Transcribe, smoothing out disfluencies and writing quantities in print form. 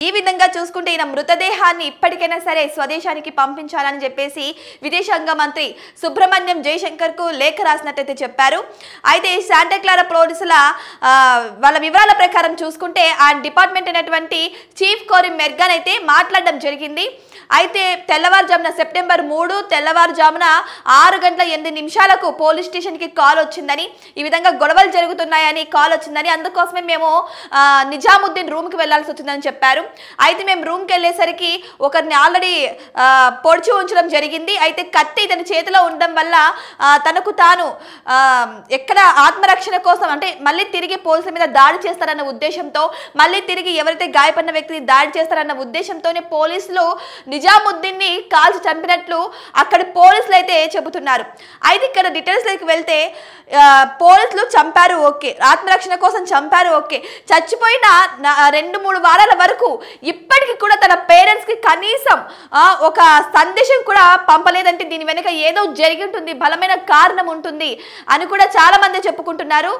ఈ విధంగా చూసుకుంటే ఈయన మృతదేహాన్ని ఇప్పటికైనా సరే స్వదేశానికి పంపించాలని చెప్పేసి విదేశాంగ మంత్రి సుబ్రహ్మణ్యం జయశంకర్ కు లేఖ రాసినట్టయితే చెప్పారు. అయితే శాంటా క్లారా పోలీసుల వాళ్ళ వివరాల ప్రకారం చూసుకుంటే ఆ డిపార్ట్మెంట్ అయినటువంటి చీఫ్ కోరి మెర్గన్ అయితే మాట్లాడడం జరిగింది. అయితే తెల్లవారుజామున సెప్టెంబర్ 3 తెల్లవారుజామున 6:08 పోలీస్ స్టేషన్ కి కాల్ వచ్చిందని, ఈ విధంగా గొడవలు జరుగుతున్నాయని కాల్ వచ్చిందని, అందుకోసమే మేము నిజాముద్దీన్ రూమ్ కి వెళ్లాల్సి వచ్చిందని చెప్పారు. అయితే మేము రూమ్ కి వెళ్ళేసరికి ఒకరిని ఆల్రెడీ పొడిచి ఉంచడం జరిగింది. అయితే కత్తి ఇతని చేతిలో ఉండడం వల్ల తనకు తాను ఎక్కడ ఆత్మరక్షణ కోసం అంటే మళ్ళీ తిరిగి పోలీసుల మీద దాడి చేస్తారన్న ఉద్దేశంతో, మళ్ళీ తిరిగి ఎవరైతే గాయపడిన వ్యక్తిని దాడి చేస్తారన్న ఉద్దేశంతోనే పోలీసులు నిజాముద్దీన్ ని కాల్చి చంపినట్లు అక్కడి పోలీసులు అయితే చెబుతున్నారు. అయితే ఇక్కడ డీటెయిల్స్ లోకి వెళ్తే పోలీసులు చంపారు ఓకే, ఆత్మరక్షణ కోసం చంపారు ఓకే, చచ్చిపోయిన 2-3 వారాల వరకు ఇప్పటికీ కూడా తన పేరెంట్స్ కి కనీసం ఒక సందేశం కూడా పంపలేదంటే దీని వెనుక ఏదో జరిగి ఉంటుంది, బలమైన కారణం ఉంటుంది అని కూడా చాలా మంది చెప్పుకుంటున్నారు.